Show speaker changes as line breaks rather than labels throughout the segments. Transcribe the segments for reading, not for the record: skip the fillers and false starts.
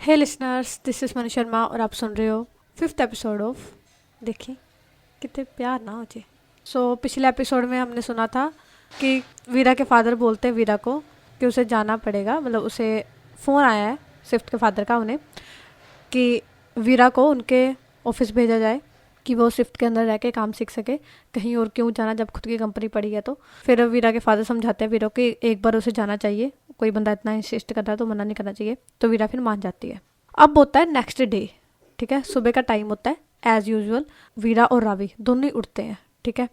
Hey listeners, this is Manu Sharma और आप सुन रहे हो 5th एपिसोड ऑफ। देखिए कितने प्यार ना हो जी। पिछले एपिसोड में हमने सुना था कि वीरा के फादर बोलते हैं वीरा को कि उसे जाना पड़ेगा, मतलब उसे फ़ोन आया है स्विफ्ट के फादर का उन्हें कि वीरा को उनके ऑफिस भेजा जाए कि वो स्विफ्ट के अंदर रह के काम सीख सके, कहीं और क्यों जाना जब खुद की कंपनी पड़ी है। तो फिर वीरा के फादर समझाते हैं वीरा को कि एक बार उसे जाना चाहिए, कोई बंदा इतना इंसिस्ट कर रहा है तो मना नहीं करना चाहिए। तो वीरा फिर मान जाती है। अब होता है नेक्स्ट डे, ठीक है, सुबह का टाइम होता है। एज यूजुअल वीरा और रावी दोनों ही उठते हैं, ठीक है।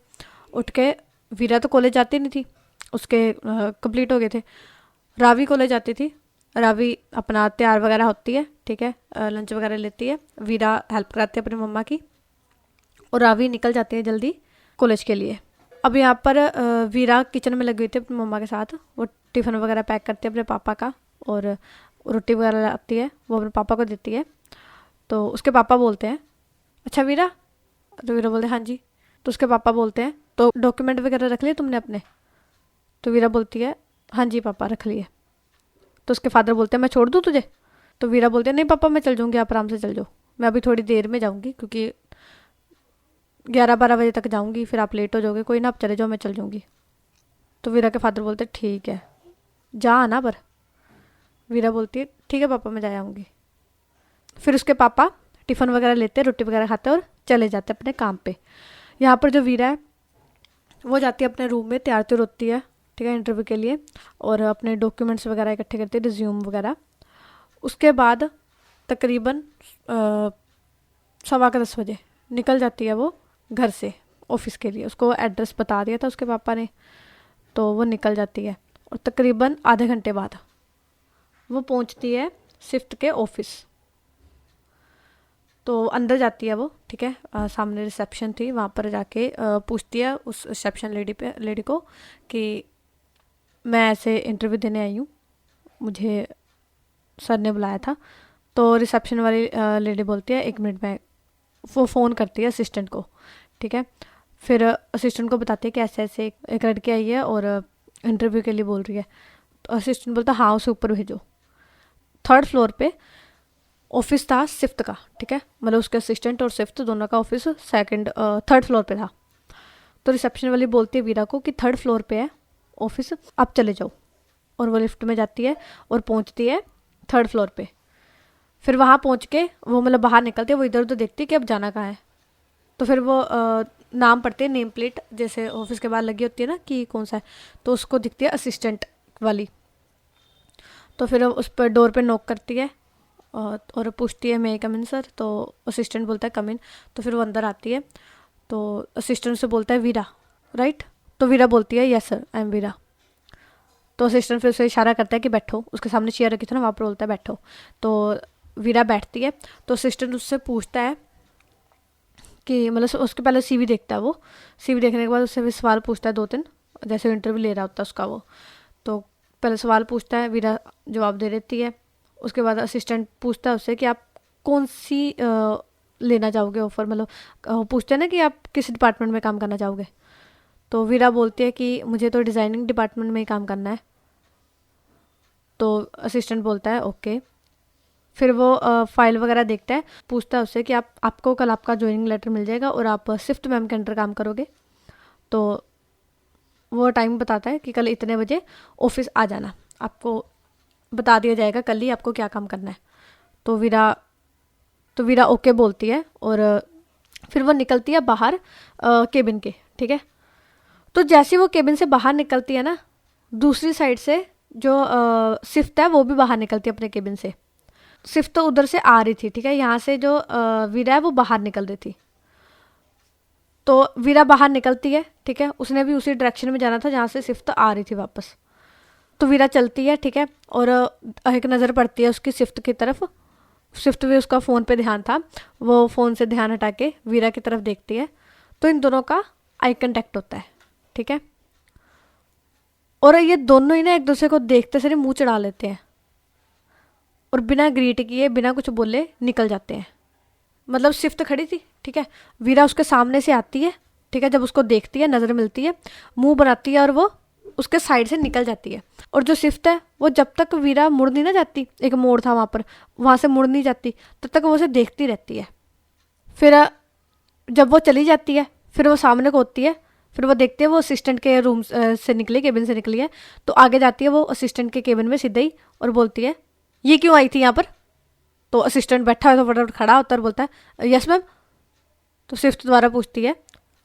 उठ के वीरा तो कॉलेज जाती नहीं थी, उसके कंप्लीट हो गए थे। रावी कॉलेज जाती थी। रावी अपना तैयार वगैरह होती है, ठीक है, लंच वगैरह लेती है। वीरा हेल्प कराती है अपनी मम्मा की और रावी निकल जाती है जल्दी कॉलेज के लिए। अब यहाँ पर वीरा किचन में लगी हुई थी अपनी मम्मा के साथ। वो टिफ़िन वगैरह पैक करती है अपने पापा का और रोटी वगैरह लाती है, वो अपने पापा को देती है। तो उसके पापा बोलते हैं, अच्छा वीरा। तो वीरा बोलते हैं हाँ जी। तो उसके पापा बोलते हैं, तो डॉक्यूमेंट वगैरह रख लिए तुमने अपने? तो वीरा बोलती है हाँ जी पापा रख लिए। तो उसके फादर बोलते हैं मैं छोड़ दूँ तुझे? तो वीरा बोलते हैं नहीं पापा मैं चल जाऊँगी, आप आराम से चल जाओ, मैं अभी थोड़ी देर में जाऊँगी क्योंकि 11-12 बजे तक जाऊँगी, फिर आप लेट हो जाओगे, कोई ना आप चले जाओ, मैं चल जाऊँगी। तो वीरा के फादर बोलते ठीक है जा आना पर। वीरा बोलती है ठीक है पापा मैं जा आऊँगी। फिर उसके पापा टिफ़िन वगैरह लेते हैं, रोटी वगैरह खाते हैं और चले जाते हैं अपने काम पे। यहाँ पर जो वीरा है वो जाती है अपने रूम में, तैयार तो होती है, ठीक है, इंटरव्यू के लिए, और अपने डॉक्यूमेंट्स वगैरह इकट्ठे करती है, रिज्यूम वगैरह। उसके बाद तकरीबन 10:15 निकल जाती है वो घर से ऑफिस के लिए। उसको एड्रेस बता दिया था उसके पापा ने, तो वो निकल जाती है। और तकरीबन आधे घंटे बाद वो पहुंचती है स्विफ्ट के ऑफिस। तो अंदर जाती है वो, ठीक है, सामने रिसेप्शन थी, वहाँ पर जाके पूछती है उस रिसेप्शन लेडी को कि मैं ऐसे इंटरव्यू देने आई हूँ, मुझे सर ने बुलाया था। तो रिसेप्शन वाली लेडी बोलती है 1 मिनट में। वो फ़ोन करती है असिस्टेंट को, ठीक है। फिर असिस्टेंट को बताती है कि ऐसे ऐसे एक लड़की आई है और इंटरव्यू के लिए बोल रही है। तो असिस्टेंट बोलता हाँ उसे ऊपर भेजो। 3rd फ्लोर पे ऑफिस था स्विफ्ट का, ठीक है, मतलब उसके असिस्टेंट और स्विफ्ट दोनों का ऑफिस 3rd फ्लोर पे था। तो रिसेप्शन वाली बोलती है वीरा को कि 3rd फ्लोर पे है ऑफिस, आप चले जाओ। और वो लिफ्ट में जाती है और पहुंचती है 3rd फ्लोर पे। फिर वहाँ पहुँच के वो मतलब बाहर निकलती है, वो इधर उधर देखती है कि अब जाना कहाँ है। तो फिर वो नाम पढ़ती है, नेम प्लेट जैसे ऑफिस के बाहर लगी होती है ना कि कौन सा है, तो उसको दिखती है असिस्टेंट वाली। तो फिर उस पर डोर पे नॉक करती है और पूछती है मे कम इन सर। तो असिस्टेंट बोलता है कम इन। तो फिर वो अंदर आती है। तो असिस्टेंट से बोलता है वीरा राइट? तो वीरा बोलती है यस सर आई एम वीरा। तो असिस्टेंट फिर उसे इशारा करता है कि बैठो, उसके सामने चेयर रखी थी ना, वहाँ पर बोलता है बैठो। तो वीरा बैठती है। तो असिस्टेंट उससे पूछता है कि मतलब उसके पहले सीवी देखता है। वो सीवी देखने के बाद उससे भी सवाल पूछता है 2-3, जैसे इंटरव्यू ले रहा होता है उसका वो। तो पहले सवाल पूछता है, वीरा जवाब दे देती है। उसके बाद असिस्टेंट पूछता है उससे कि आप कौन सी लेना चाहोगे ऑफर, मतलब पूछते हैं ना कि आप किस डिपार्टमेंट में काम करना चाहोगे। तो वीरा बोलती है कि मुझे तो डिज़ाइनिंग डिपार्टमेंट में ही काम करना है। तो असिस्टेंट बोलता है ओके। फिर वो फाइल वगैरह देखता है, पूछता है उससे कि आपको कल आपका ज्वाइनिंग लेटर मिल जाएगा और आप स्विफ्ट मैम के अंडर काम करोगे। तो वो टाइम बताता है कि कल इतने बजे ऑफिस आ जाना, आपको बता दिया जाएगा कल ही आपको क्या काम करना है। तो वीरा ओके बोलती है और फिर वो निकलती है बाहर केबिन के, ठीक है। तो जैसे वो केबिन से बाहर निकलती है ना, दूसरी साइड से जो स्विफ्ट है वो भी बाहर निकलती है अपने केबिन से। स्विफ्ट तो उधर से आ रही थी, ठीक है, यहाँ से जो वीरा है वो बाहर निकल रही थी। तो वीरा बाहर निकलती है, ठीक है, उसने भी उसी डायरेक्शन में जाना था जहाँ से स्विफ्ट आ रही थी वापस। तो वीरा चलती है, ठीक है, और एक नज़र पड़ती है उसकी स्विफ्ट की तरफ। स्विफ्ट भी उसका फ़ोन पे ध्यान था, वो फ़ोन से ध्यान हटा के वीरा की तरफ देखती है। तो इन दोनों का आई कांटेक्ट होता है, ठीक है। और ये दोनों ही ना एक दूसरे को देखते से मुंह चढ़ा लेते हैं और बिना ग्रीट किए बिना कुछ बोले निकल जाते हैं। मतलब स्विफ्ट खड़ी थी, ठीक है, वीरा उसके सामने से आती है, ठीक है, जब उसको देखती है नज़र मिलती है, मुंह बनाती है और वो उसके साइड से निकल जाती है। और जो स्विफ्ट है वो जब तक वीरा मुड़ नहीं ना जाती, एक मोड़ था वहाँ पर, वहाँ से मुड़ नहीं जाती, तब तक वो उसे देखती रहती है। फिर जब वो चली जाती है, फिर वो सामने को होती है, फिर वो देखती है वो असिस्टेंट के रूम से निकली, केबिन से निकली है, तो आगे जाती है वो असिस्टेंट के केबिन में सीधे ही और बोलती है ये क्यों आई थी यहाँ पर। तो असिस्टेंट बैठा है तो फटाफट खड़ा होता है और बोलता है यस मैम। तो सिफ्ट दोबारा पूछती है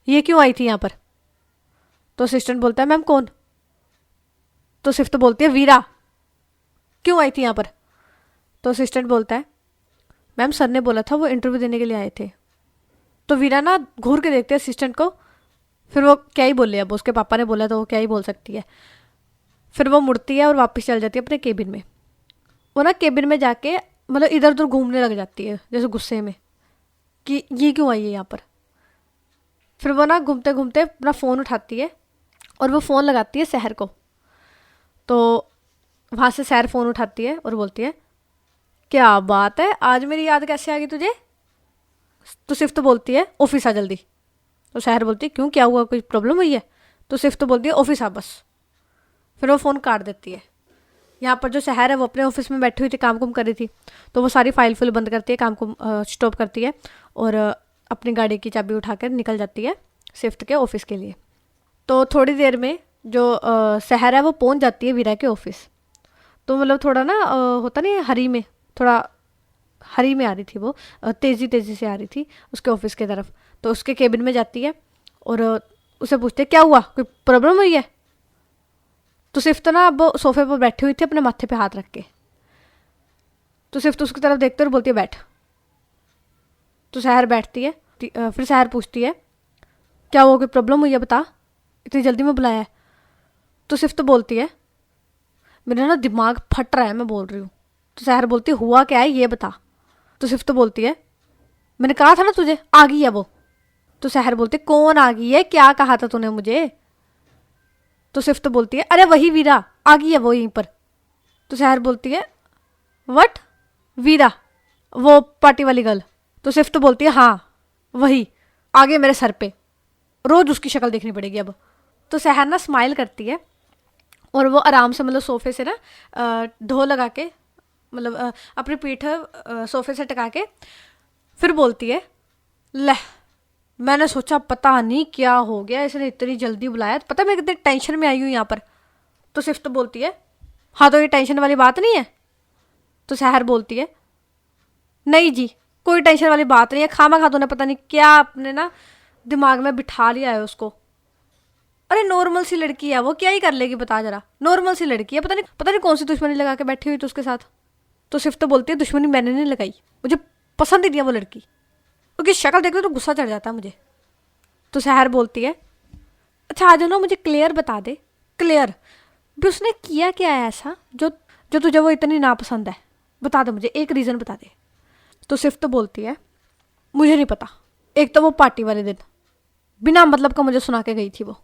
ये क्यों आई थी यहाँ पर। तो असिस्टेंट बोलता है मैम कौन। तो सिफ्ट बोलती है वीरा क्यों आई थी यहाँ पर। तो असिस्टेंट बोलता है मैम सर ने बोला था वो इंटरव्यू देने के लिए आए थे। तो वीरा ना घूर के देखते है असिस्टेंट को, फिर वो क्या ही बोले, अब उसके पापा ने बोला तो वो क्या ही बोल सकती है। फिर वो मुड़ती है और वापस चल जाती है अपने केबिन में। वो ना केबिन में जाके मतलब इधर उधर घूमने लग जाती है जैसे गुस्से में कि ये क्यों आई है यहाँ पर। फिर वो ना घूमते घूमते अपना फ़ोन उठाती है और वो फ़ोन लगाती है सहर को। तो वहाँ से सहर फ़ोन उठाती है और बोलती है क्या बात है, आज मेरी याद कैसे आ गई तुझे। तो सिफ्त बोलती है ऑफिस आ जल्दी। तो सहर बोलती है क्यों, क्या हुआ, कोई प्रॉब्लम हुई है। तो सिफ्त बोलती है ऑफिस आ बस। फिर वो फ़ोन काट देती है। यहाँ पर जो सहर है वो अपने ऑफिस में बैठी हुई थी, काम कुम कर रही थी, तो वो सारी फाइल फुल बंद करती है, काम को स्टॉप करती है और अपनी गाड़ी की चाबी उठाकर निकल जाती है सिफ्ट के ऑफिस के लिए। तो थोड़ी देर में जो सहर है वो पहुँच जाती है वीरा के ऑफिस। तो मतलब थोड़ा ना होता नहीं हरी में, थोड़ा हरी में आ रही थी वो, तेज़ी तेज़ी से आ रही थी उसके ऑफिस की तरफ। तो उसके केबिन में जाती है और उसे पूछते है क्या हुआ, कोई प्रॉब्लम हुई है। तो सिफ्त ना अब सोफे पर बैठी हुई थी अपने माथे पे हाथ रख के। तो सिफ्त उसकी तरफ देखते और बोलती है बैठ। तो सहर बैठती है। फिर सहर पूछती है क्या हुआ, कोई प्रॉब्लम हुई है बता, इतनी जल्दी में बुलाया है। तो सिफ्त बोलती है मेरा ना दिमाग फट रहा है, मैं बोल रही हूँ। तो सहर बोलती है हुआ क्या है ये बता। तो सिफ्त बोलती है मैंने कहा था ना तुझे आ गई है वो। तो सहर बोलती है कौन आ गई है, क्या कहा था तूने मुझे। तो सिफ्त बोलती है अरे वही वीरा आ गई है वो यहीं पर। तो सहर बोलती है व्हाट, वीरा वो पार्टी वाली गर्ल। तो सिफ्त बोलती है हाँ वही, आगे मेरे सर पे, रोज उसकी शक्ल देखनी पड़ेगी अब। तो सहर ना स्माइल करती है और वो आराम से मतलब सोफे से ना ढो लगा के, मतलब अपनी पीठ सोफे से टका के फिर बोलती है ले, मैंने सोचा पता नहीं क्या हो गया, इसने इतनी जल्दी बुलाया, पता मैं कितनी टेंशन में आई हूँ यहाँ पर। तो सिफ्त बोलती है हाँ तो ये टेंशन वाली बात नहीं है। तो सहर बोलती है नहीं जी कोई टेंशन वाली बात नहीं है, खामा खा तूने पता नहीं क्या अपने ना दिमाग में बिठा लिया है उसको। अरे नॉर्मल सी लड़की है वो, क्या ही कर लेगी बता जरा, नॉर्मल सी लड़की है, पता नहीं कौन सी दुश्मनी लगा के बैठी हुई थी उसके साथ। तो सिफ्त बोलती है दुश्मनी मैंने नहीं लगाई, मुझे पसंद ही नहीं है वो लड़की, क्योंकि शक्ल देखते तो गुस्सा चढ़ जाता है मुझे। तो सहर बोलती है अच्छा आज ना मुझे क्लियर बता दे, क्लियर भी उसने किया क्या है ऐसा जो जो तुझे वो इतनी नापसंद है, बता दे मुझे, एक रीज़न बता दे। तो सिफ्त बोलती है मुझे नहीं पता, एक तो वो पार्टी वाले दिन बिना मतलब का मुझे सुना के गई थी वो,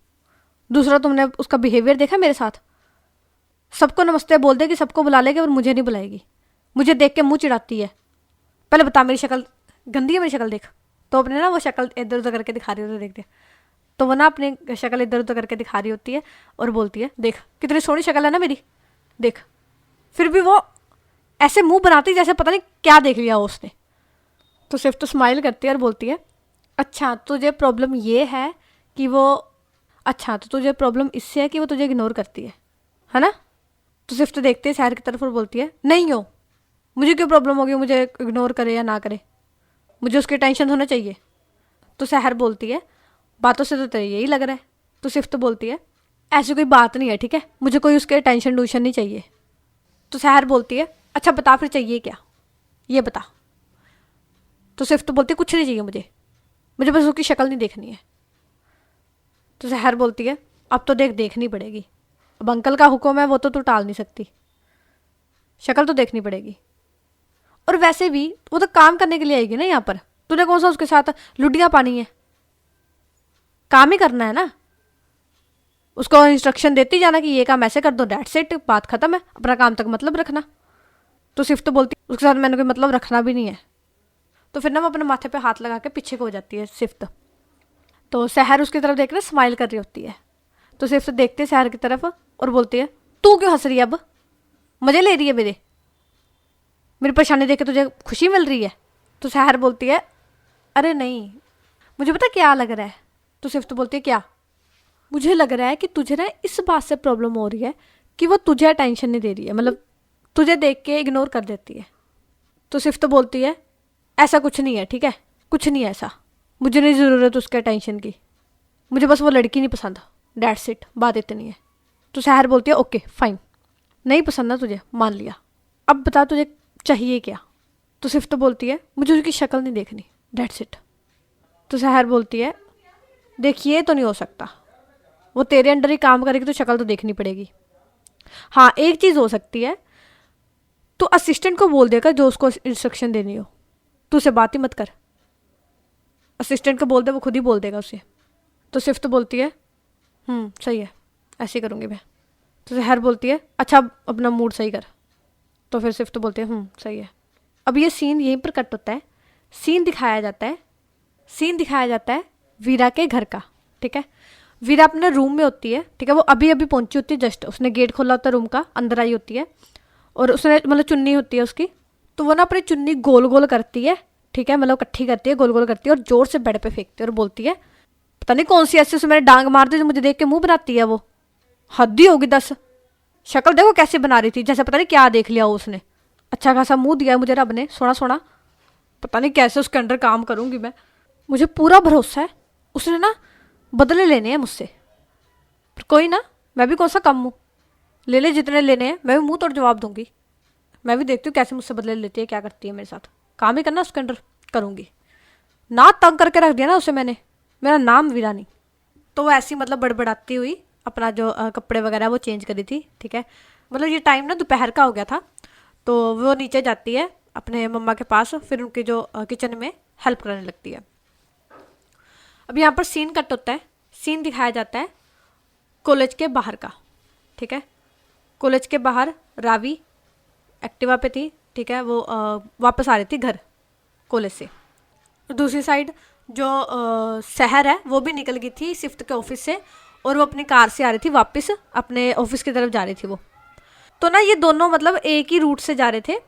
दूसरा तुमने उसका बिहेवियर देखा मेरे साथ, सबको नमस्ते बोल देगी, सबको बुला लेगी और मुझे नहीं बुलाएगी, मुझे देख के मुंह चिढ़ाती है। पहले बता मेरी शक्ल गंदी है, मेरी शक्ल देख। तो अपने ना वो शक्ल इधर उधर करके दिखा रही होती है, देखते तो वो ना अपनी शक्ल इधर उधर करके दिखा रही होती है और बोलती है देख कितनी सोहनी शक्ल है ना मेरी, देख। फिर भी वो ऐसे मुंह बनाती जैसे पता नहीं क्या देख लिया हो उसने। तो सिर्फ तो स्माइल करती है और बोलती है अच्छा तुझे प्रॉब्लम ये है कि वो, अच्छा तो तुझे प्रॉब्लम इससे है कि वो तुझे इग्नोर करती है ना। तो सिर्फ तो देखते है शहर की तरफ और बोलती है नहीं हो, मुझे क्यों प्रॉब्लम होगी मुझे इग्नोर करे या ना करे, मुझे उसकी टेंशन होना चाहिए। तो सहर बोलती है बातों से तो तेरे यही लग रहा है। तो सिफ्त बोलती है ऐसी कोई बात नहीं है ठीक है, मुझे कोई उसके टेंशन टूशन नहीं चाहिए। तो सहर बोलती है अच्छा बता फिर चाहिए क्या, ये बता। तो सिफ्त बोलती है कुछ नहीं चाहिए मुझे, मुझे बस उसकी शक्ल नहीं देखनी है। तो सहर बोलती है अब तो देखनी पड़ेगी, अब अंकल का हुक्म है वो तो तू टाल नहीं सकती, शक्ल तो देखनी पड़ेगी। और वैसे भी वो तो काम करने के लिए आएगी ना यहाँ पर, तूने कौन सा उसके साथ लुडियाँ पानी है, काम ही करना है ना, उसको इंस्ट्रक्शन देती जाना कि ये काम ऐसे कर दो, डेट्स इट, बात खत्म है, अपना काम तक मतलब रखना। तो सिर्फ तो बोलती उसके साथ मैंने कोई मतलब रखना भी नहीं है। तो फिर ना वो अपने माथे पे हाथ लगा के पीछे को हो जाती है सिफ्त। तो सहर उसकी तरफ देख रहे स्माइल कर रही होती है। तो सिर्फ देखते सहर की तरफ और बोलती है तू क्यों हंस रही है अब, मज़े ले रही है मेरी परेशानी देख के तुझे खुशी मिल रही है? तो सहर बोलती है अरे नहीं, मुझे पता क्या लग रहा है। तो सिफ्त बोलती है क्या? मुझे लग रहा है कि तुझे ना इस बात से प्रॉब्लम हो रही है कि वो तुझे अटेंशन नहीं दे रही है, मतलब तुझे देख के इग्नोर कर देती है। तो सिफ्त बोलती है ऐसा कुछ नहीं है, ठीक है, कुछ नहीं है ऐसा, मुझे नहीं ज़रूरत उसके अटेंशन की, मुझे बस वो लड़की नहीं पसंद, डेट्स इट, बात इतनी है। तो सहर बोलती है ओके फाइन, नहीं पसंद ना तुझे, मान लिया, अब बता तुझे चाहिए क्या? तो सिफ्त बोलती है मुझे उसकी शक्ल नहीं देखनी, डेट्स इट। तो सहर बोलती है देखिए तो नहीं हो सकता, वो तेरे अंडर ही काम करेगी तो शक्ल तो देखनी पड़ेगी। हाँ एक चीज़ हो सकती है, तो असिस्टेंट को बोल देगा जो उसको इंस्ट्रक्शन देनी हो, तू उसे बात ही मत कर, असिस्टेंट को बोल दे, वो खुद ही बोल देगा उसे। तो सिफ्त बोलती है सही है, ऐसे ही करूँगी मैं। तो सहर बोलती है अच्छा अब अपना मूड सही कर। तो फिर सिफ्त बोलती है सही है। अब ये सीन यहीं पर कट होता है। सीन दिखाया जाता है वीरा के घर का, ठीक है। वीरा अपने रूम में होती है, ठीक है, वो अभी अभी पहुंची होती है, जस्ट उसने गेट खोला होता है रूम का, अंदर आई होती है और उसने मतलब चुन्नी होती है उसकी, तो वो ना अपनी चुन्नी गोल गोल करती है, ठीक है, मतलब इकट्ठी करती है, गोल गोल करती है और जोर से बेड पे फेंकती है और बोलती है पता नहीं कौन सी ऐसे उसमें मैंने डांग मार दी जो मुझे देख के मुंह बनाती है, वो हद ही होगी 10। शक्ल देखो कैसे बना रही थी, जैसे पता नहीं क्या देख लिया हो उसने, अच्छा खासा मुंह दिया है मुझे रब ने, सोना सोना, पता नहीं कैसे उसके अंडर काम करूंगी मैं। मुझे पूरा भरोसा है उसने ना बदले लेने हैं मुझसे, पर कोई ना, मैं भी कौन सा कम हूँ, ले ले जितने लेने हैं, मैं भी मुंह तोड़ जवाब दूंगी। मैं भी देखती हूँ कैसे मुझसे बदले लेती है, क्या करती है मेरे साथ, काम ही करना उसके अंडर करूंगी। ना तंग करके रख दिया ना उसे मैंने, मेरा नाम वीरा नहीं। तो वो ऐसी मतलब बड़बड़ाती हुई अपना जो कपड़े वगैरह वो चेंज करी थी, ठीक है, मतलब ये टाइम ना दोपहर का हो गया था। तो वो नीचे जाती है अपने मम्मा के पास, फिर उनके जो किचन में हेल्प करने लगती है। अब यहाँ पर सीन कट होता है, सीन दिखाया जाता है कॉलेज के बाहर का, ठीक है। कॉलेज के बाहर रावी एक्टिवा पे थी, ठीक है, वो वापस आ रही थी घर कॉलेज से। दूसरी साइड जो शहर है वो भी निकल गई थी सिफ्त के ऑफिस से, और वो अपनी कार से आ रही थी वापस अपने ऑफिस की तरफ जा रही थी वो। तो ना ये दोनों मतलब एक ही रूट से जा रहे थे,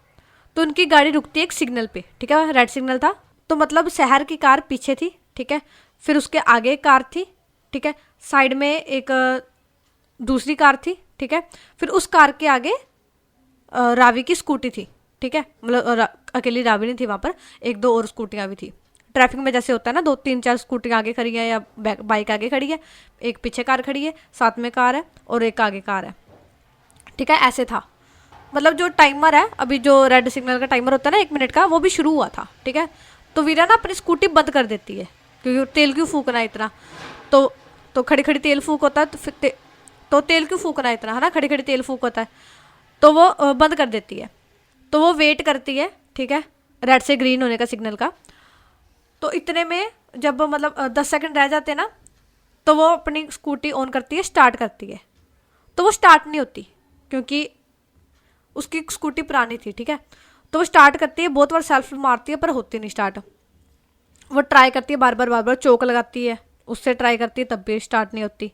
तो उनकी गाड़ी रुकती है एक सिग्नल पे, ठीक है, रेड सिग्नल था, तो मतलब शहर की कार पीछे थी, ठीक है, फिर उसके आगे एक कार थी, ठीक है, साइड में एक दूसरी कार थी, ठीक है, फिर उस कार के आगे रावी की स्कूटी थी, ठीक है, मतलब अकेली रावी नहीं थी वहाँ पर, एक दो और स्कूटियाँ भी थी। ट्रैफिक में जैसे होता है ना, 2 3 4 स्कूटियाँ आगे खड़ी है या बाइक आगे खड़ी है, एक पीछे कार खड़ी है, साथ में कार है और एक आगे कार है, ठीक है, ऐसे था। मतलब जो टाइमर है अभी, जो रेड सिग्नल का टाइमर होता है ना 1 मिनट का, वो भी शुरू हुआ था, ठीक है। तो वीरा ना अपनी स्कूटी बंद कर देती है क्योंकि तेल क्यों फूकना इतना, तो खड़ी खड़ी तेल फूक होता है, तो फिर तो तेल क्यों फूकना इतना, है ना, खड़ी खड़ी तेल फूक होता है, तो वो बंद कर देती है। तो वो वेट करती है, ठीक है, रेड से ग्रीन होने का सिग्नल का। तो इतने में जब मतलब 10 सेकंड रह जाते ना, तो वो अपनी स्कूटी ऑन करती है, स्टार्ट करती है, तो वो स्टार्ट नहीं होती क्योंकि उसकी स्कूटी पुरानी थी, ठीक है। तो वो स्टार्ट करती है, बहुत बार सेल्फ मारती है पर होती नहीं स्टार्ट। वो ट्राई करती है बार बार चौक लगाती है, उससे ट्राई करती है तब भी स्टार्ट नहीं होती।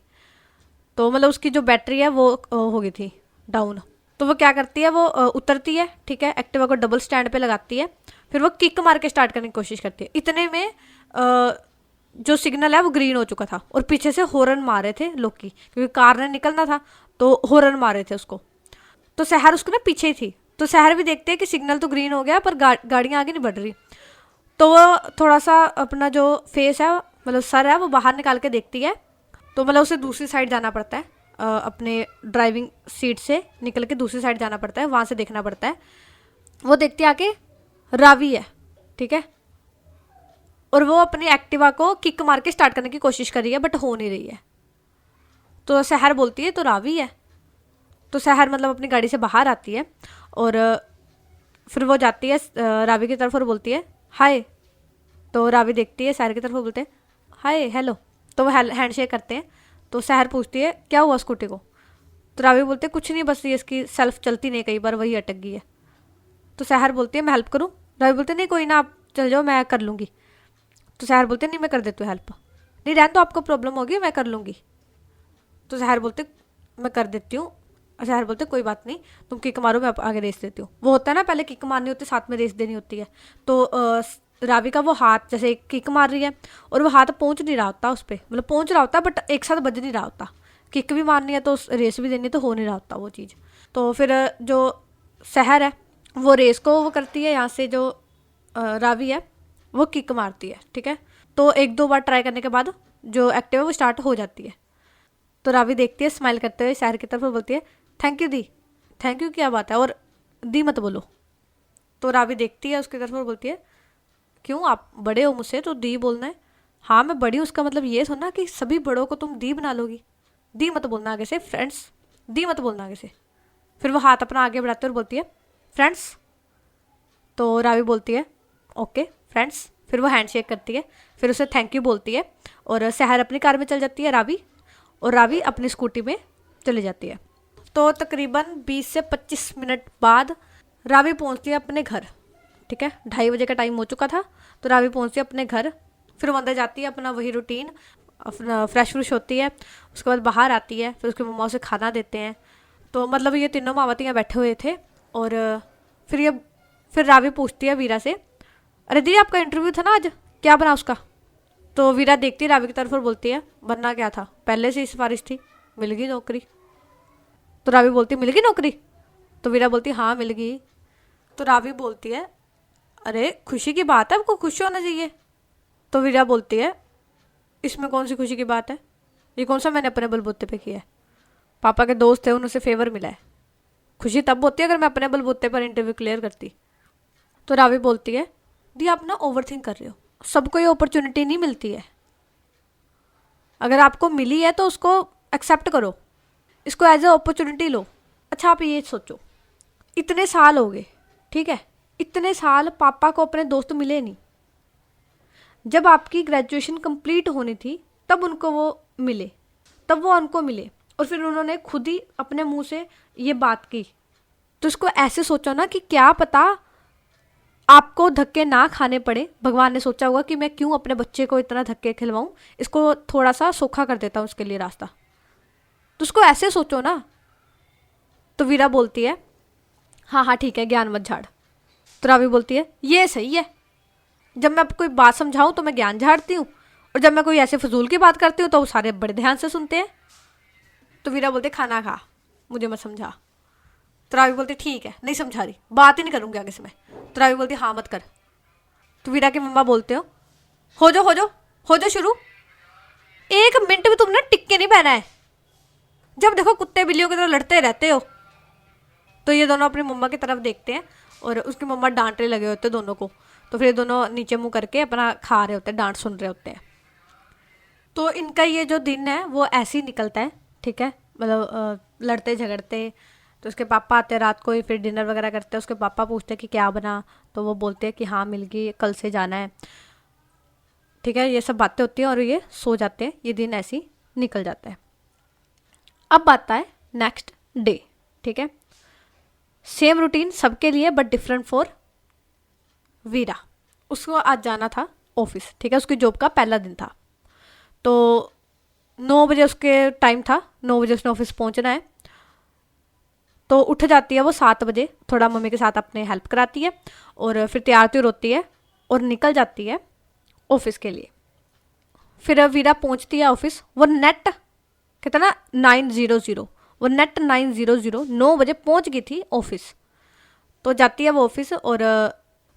तो मतलब उसकी जो बैटरी है वो हो गई थी डाउन। तो वो क्या करती है, वो उतरती है, ठीक है, एक्टिवा को डबल स्टैंड पे लगाती है, फिर वो किक मार के स्टार्ट करने की कोशिश करती है। इतने में जो सिग्नल है वो ग्रीन हो चुका था और पीछे से हॉर्न मारे थे लोग की, क्योंकि कार ने निकलना था, तो हॉर्न मारे थे उसको। तो शहर उसको ना पीछे ही थी, तो शहर भी देखते हैं कि सिग्नल तो ग्रीन हो गया पर गाड़ियाँ आगे नहीं बढ़ रही। तो वो थोड़ा सा अपना जो फेस है, मतलब सर है, वो बाहर निकाल के देखती है। तो मतलब उसे दूसरी साइड जाना पड़ता है, अपने ड्राइविंग सीट से निकल के दूसरी साइड जाना पड़ता है, वहाँ से देखना पड़ता है। वो देखती है आके रावी है, ठीक है, और वो अपनी एक्टिवा को किक मार के स्टार्ट करने की कोशिश कर रही है बट हो नहीं रही है। तो शहर बोलती है तो रावी है। तो शहर मतलब अपनी गाड़ी से बाहर आती है और फिर वो जाती है रावी की तरफ और बोलती है हाय। तो रावी देखती है शहर की तरफ और बोलते हैं हाय हेलो। तो वो हैंड शेक करते हैं। तो शहर पूछती है क्या हुआ स्कूटी को। तो रावी बोलते हैं कुछ नहीं, बस ये इसकी सेल्फ चलती नहीं, कई बार वही अटक गई है। तो शहर बोलती है मैं हेल्प करूँ। रावी बोलते नहीं कोई ना, आप चल जाओ, मैं कर लूँगी। तो शहर बोलते नहीं मैं कर देती हूँ हेल्प, नहीं रहने तो आपको प्रॉब्लम होगी, मैं कर लूँगी। तो शहर बोलते मैं कर देती हूँ, शहर बोलते कोई बात नहीं, तुम किक मारो, मैं आगे रेस देती हूँ। वो होता है ना, पहले किक मारनी होती है, साथ में रेस देनी होती है। तो रावी का वो हाथ जैसे किक मार रही है और वो हाथ पहुंच नहीं रहा होता उस पर, मतलब पहुंच रहा होता बट एक साथ बज नहीं रहा होता। किक भी मारनी है तो रेस भी देनी है, तो हो नहीं रहा होता वो चीज़। तो फिर जो शहर है वो रेस को वो करती है, यहाँ से जो रावी है वो किक मारती है, ठीक है। तो एक दो बार ट्राई करने के बाद जो एक्टिव है वो स्टार्ट हो जाती है। तो रावी देखती है स्माइल करते हुए शहर की तरफ और बोलती है thank you the. Thank you क्या बात है, और दी मत बोलो। तो रावी देखती है उसकी तरफ और बोलती है क्यों, आप बड़े हो मुझसे तो दी बोलना है। हाँ मैं बड़ी हूँ, उसका मतलब ये सुनना कि सभी बड़ों को तुम दी बना लोगी। दी मत बोलना आगे से फ्रेंड्स, दी मत बोलना आगे से। फिर वो हाथ अपना आगे बढ़ाते और बोलती है फ्रेंड्स। तो रावी बोलती है ओके फ्रेंड्स। फिर वो हैंडशेक करती है, फिर उसे थैंक यू बोलती है और शहर अपनी कार में चल जाती है रावी, और रावी अपनी स्कूटी में चली जाती है। तो तकरीबन 20 से 25 मिनट बाद रावी पहुंचती है अपने घर, ठीक है। 2:30 बजे का टाइम हो चुका था। तो रावी पहुंचती है अपने घर, फिर वो अंदर जाती है, अपना वही रूटीन, अपना फ्रेश फ्रूश होती है, उसके बाद बाहर आती है, फिर उसके मम्मा उसे खाना देते हैं। तो मतलब ये तीनों मावतियाँ बैठे हुए थे और फिर रावी पूछती है वीरा से अरे दीदी आपका इंटरव्यू था ना आज, क्या बना उसका। तो वीरा देखती है रावी की तरफ और बोलती है बनना क्या था, पहले से ही सिफारिश थी, मिल गई नौकरी। तो रावी बोलती है मिल गई नौकरी। तो वीरा बोलती है हाँ मिल गई। तो रावी बोलती है अरे खुशी की बात है, आपको खुश होना चाहिए। तो वीरा बोलती है इसमें कौन सी खुशी की बात है, ये कौन सा मैंने अपने बलबूते पे किया है, पापा के दोस्त थे उनसे फेवर मिला है, खुशी तब होती है अगर मैं अपने बलबूते पर इंटरव्यू क्लियर करती। तो रावी बोलती है दी आप ना ओवर थिंक कर रहे हो, सबको ये अपॉर्चुनिटी नहीं मिलती है, अगर आपको मिली है तो उसको एक्सेप्ट करो, इसको एज ए अपॉर्चुनिटी लो। अच्छा आप ये सोचो इतने साल हो गए, ठीक है, इतने साल पापा को अपने दोस्त मिले नहीं, जब आपकी ग्रेजुएशन कंप्लीट होनी थी तब उनको वो मिले, तब वो उनको मिले और फिर उन्होंने खुद ही अपने मुंह से ये बात की। तो इसको ऐसे सोचो ना कि क्या पता आपको धक्के ना खाने पड़े, भगवान ने सोचा होगा कि मैं क्यों अपने बच्चे को इतना धक्के खिलवाऊं, इसको थोड़ा सा सूखा कर देता हूँ उसके लिए रास्ता। तो उसको ऐसे सोचो ना। तो वीरा बोलती है हाँ हाँ ठीक है ज्ञान मत झाड़। तो रावी बोलती है ये सही है, जब मैं कोई बात समझाऊं तो मैं ज्ञान झाड़ती हूँ, और जब मैं कोई ऐसे फजूल की बात करती हूँ तो वो सारे बड़े ध्यान से सुनते हैं। तो वीरा बोलते खाना खा, मुझे मत समझा। तो रावी बोलती ठीक है नहीं समझा रही, बात ही नहीं करूंगी आगे से मैं। तो रावी बोलती हाँ मत कर। तो वीरा के मम्मा बोलते हो जाओ हो जाओ हो जाओ शुरू, 1 मिनट भी तुमने टिक के नहीं पहना है, जब देखो कुत्ते बिल्लियों की तरह लड़ते रहते हो। तो ये दोनों अपनी मम्मा की तरफ देखते हैं और उसकी मम्मा डांटने लगे होते हैं दोनों को। तो फिर दोनों नीचे मुंह करके अपना खा रहे होते हैं, डांट सुन रहे होते हैं। तो इनका ये जो दिन है वो ऐसे ही निकलता है, ठीक है, मतलब लड़ते झगड़ते। तो उसके पापा आते हैं रात को ही, फिर डिनर वगैरह करते हैं। उसके पापा पूछते हैं कि क्या बना, तो वो बोलते हैं कि हाँ मिल गई, कल से जाना है, ठीक है। ये सब बातें होती हैं और ये सो जाते हैं। ये दिन ऐसे ही निकल जाता है। अब आता है नेक्स्ट डे, ठीक है, सेम रूटीन सबके लिए बट डिफरेंट फॉर वीरा। उसको आज जाना था ऑफिस, ठीक है, उसकी जॉब का पहला दिन था। तो 9 बजे उसके टाइम था, 9 बजे उसने ऑफिस पहुंचना है। तो उठ जाती है वो 7 बजे, थोड़ा मम्मी के साथ अपने हेल्प कराती है और फिर तैयार त्यार होती है और निकल जाती है ऑफिस के लिए। फिर वीरा पहुंचती है ऑफिस, वो नेट कहते ना 9:00, वो नेट 9:00 9 बजे पहुंच गई थी ऑफिस। तो जाती है वो ऑफिस और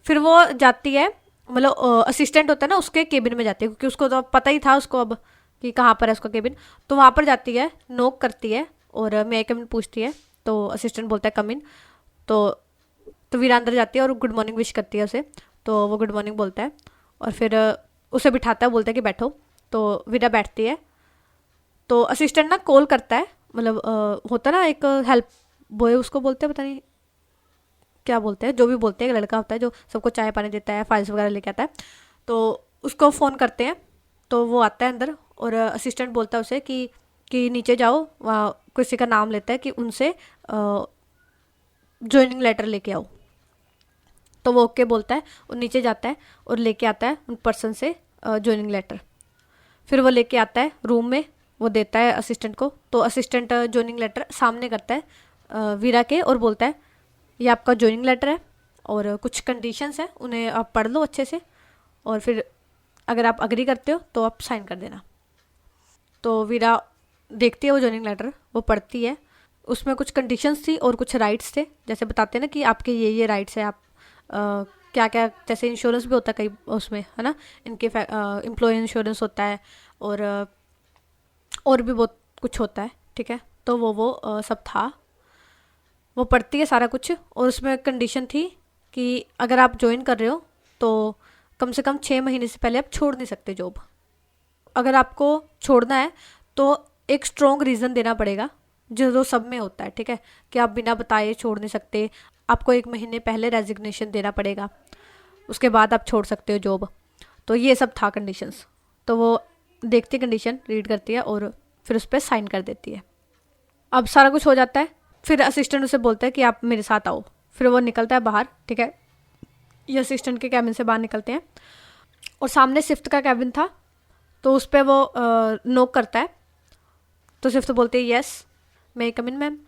फिर वो जाती है, मतलब असिस्टेंट होता है ना उसके केबिन में जाती है, क्योंकि उसको तो पता ही था उसको अब कि कहाँ पर है उसका केबिन। तो वहाँ पर जाती है, नॉक करती है और मैं कम इन पूछती है। तो असिस्टेंट बोलता है कम इन। तो वीरा अंदर जाती है और गुड मॉर्निंग विश करती है उसे। तो वो गुड मॉर्निंग बोलता है और फिर उसे बिठाता है, बोलता है कि बैठो। तो वीरा बैठती है। तो असिस्टेंट ना कॉल करता है, मतलब होता ना एक हेल्प बॉय, उसको बोलते हैं, पता नहीं क्या बोलते हैं, जो भी बोलते हैं, एक लड़का होता है जो सबको चाय पानी देता है, फाइल्स वगैरह लेके आता है। तो उसको फ़ोन करते हैं। तो वो आता है अंदर और असिस्टेंट बोलता है उसे कि नीचे जाओ, वहाँ किसी का नाम लेता है कि उनसे ज्वाइनिंग लेटर लेके आओ। तो वो ओके बोलता है और नीचे जाता है और लेके आता है उन पर्सन से ज्वाइनिंग लेटर। फिर वो लेके आता है रूम में, वो देता है असिस्टेंट को। तो असिस्टेंट ज्वाइनिंग लेटर सामने करता है वीरा के और बोलता है ये आपका ज्वाइनिंग लेटर है और कुछ कंडीशंस हैं, उन्हें आप पढ़ लो अच्छे से और फिर अगर आप अग्री करते हो तो आप साइन कर देना। तो वीरा देखती है वो ज्वाइनिंग लेटर, वो पढ़ती है, उसमें कुछ कंडीशंस थी और कुछ राइट्स थे, जैसे बताते हैं ना कि आपके ये राइट्स है, आप क्या क्या, जैसे इंश्योरेंस भी होता है कई उसमें, है ना, इनके एम्प्लॉय इंश्योरेंस होता है और भी बहुत कुछ होता है, ठीक है। तो वो सब था, वो पढ़ती है सारा कुछ और उसमें कंडीशन थी कि अगर आप ज्वाइन कर रहे हो तो कम से कम 6 महीने से पहले आप छोड़ नहीं सकते जॉब। अगर आपको छोड़ना है तो एक स्ट्रॉन्ग रीज़न देना पड़ेगा, जो सब में होता है, ठीक है, कि आप बिना बताए छोड़ नहीं सकते, आपको 1 महीने पहले रेजिग्नेशन देना पड़ेगा, उसके बाद आप छोड़ सकते हो जॉब। तो ये सब था कंडीशंस। तो वो देखती है कंडीशन, रीड करती है और फिर उस पर साइन कर देती है। अब सारा कुछ हो जाता है, फिर असिस्टेंट उसे बोलता है कि आप मेरे साथ आओ। फिर वो निकलता है बाहर, ठीक है, ये असिस्टेंट के कैबिन से बाहर निकलते हैं और सामने सिफ्त का कैबिन था, तो उस पर वो नोक करता है। तो सिफ्त बोलती है यस मे कम इन मैम।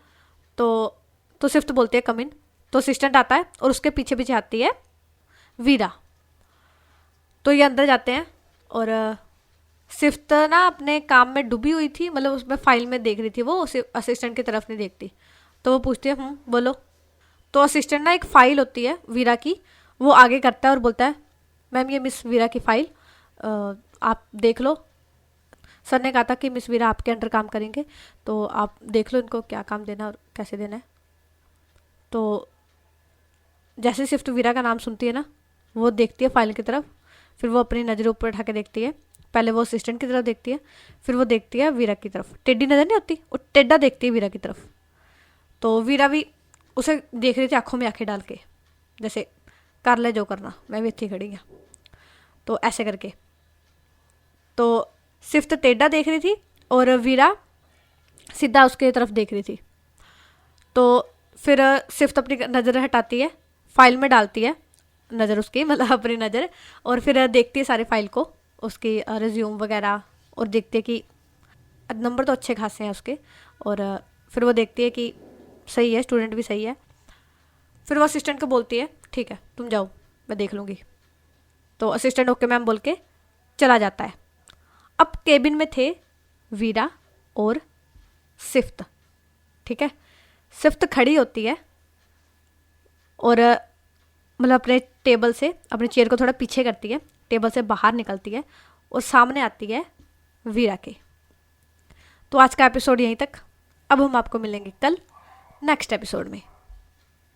तो सिफ्त बोलती है कम इन। तो असिस्टेंट आता है और उसके पीछे पीछे आती है वीरा। तो ये अंदर जाते हैं और सिफ्त ना अपने काम में डूबी हुई थी, मतलब उसमें फाइल में देख रही थी, वो असिस्टेंट की तरफ नहीं देखती। तो वो पूछती है बोलो। तो असिस्टेंट ना एक फ़ाइल होती है वीरा की, वो आगे करता है और बोलता है मैम ये मिस वीरा की फ़ाइल आप देख लो। सर ने कहा था कि मिस वीरा आपके अंडर काम करेंगे, तो आप देख लो इनको क्या काम देना और कैसे देना है। तो जैसे सिर्फ वीरा का नाम सुनती है ना, वो देखती है फाइल की तरफ, फिर वो अपनी नज़र ऊपर उठा के देखती है। पहले वो असिस्टेंट की तरफ देखती है, फिर वो देखती है वीरा की तरफ। टेढ़ी नज़र नहीं होती, वो टेढ़ा देखती है वीरा की तरफ। तो वीरा भी उसे देख रही थी आंखों में आंखें डाल के, जैसे कर ले जो करना, मैं भी अच्छी खड़ी हूँ, तो ऐसे करके। तो सिर्फ टेढ़ा देख रही थी और वीरा सीधा उसके तरफ देख रही थी। तो फिर सिर्फ अपनी नज़र हटाती है, फाइल में डालती है नज़र उसकी, मतलब अपनी नज़र, और फिर देखती है सारे फाइल को, उसकी रिज्यूम वगैरह, और देखती है कि नंबर तो अच्छे खासे हैं उसके, और फिर वो देखती है कि सही है, स्टूडेंट भी सही है। फिर वो असिस्टेंट को बोलती है ठीक है तुम जाओ मैं देख लूँगी। तो असिस्टेंट ओके मैम बोल के चला जाता है। अब केबिन में थे वीरा और सिफ्त, ठीक है। सिफ्त खड़ी होती है और मतलब अपने टेबल से अपने चेयर को थोड़ा पीछे करती है, टेबल से बाहर निकलती है और सामने आती है वीरा के। तो आज का एपिसोड यहीं तक। अब हम आपको मिलेंगे कल नेक्स्ट एपिसोड में।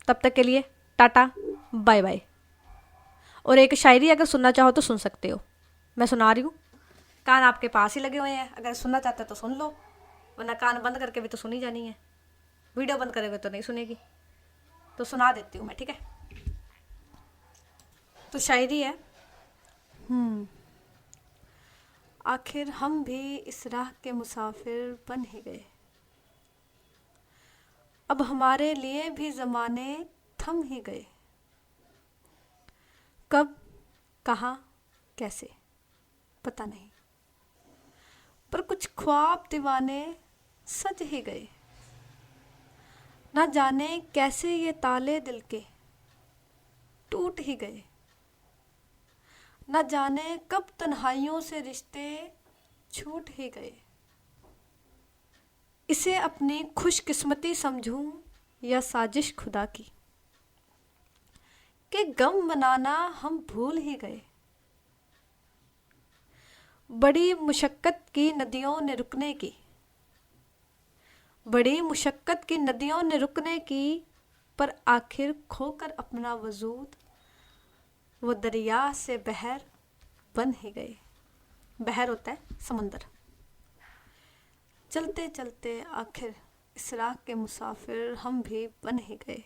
तब तक के लिए टाटा बाय बाय। और एक शायरी अगर सुनना चाहो तो सुन सकते हो, मैं सुना रही हूँ। कान आपके पास ही लगे हुए हैं, अगर सुनना चाहते हो तो सुन लो, वरना कान बंद करके भी तो सुनी जानी है, वीडियो बंद करोगे तो नहीं सुनेगी। तो सुना देती हूँ मैं, ठीक है। तो शायरी है। आखिर हम भी इस राह के मुसाफिर बन ही गए, अब हमारे लिए भी ज़माने थम ही गए। कब, कहाँ, कैसे पता नहीं, पर कुछ ख्वाब दीवाने सज ही गए। ना जाने कैसे ये ताले दिल के टूट ही गए। न जाने कब तन्हाइयों से रिश्ते छूट ही गए। इसे अपनी खुशकिस्मती समझूं या साजिश खुदा की, कि गम मनाना हम भूल ही गए। बड़ी मुशक्कत की नदियों ने रुकने की, बड़ी मुशक्कत की नदियों ने रुकने की, पर आखिर खोकर अपना वजूद वो दरिया से बहर बन ही गए। बहर होता है समंदर। चलते चलते आखिर इस राह के मुसाफिर हम भी बन ही गए।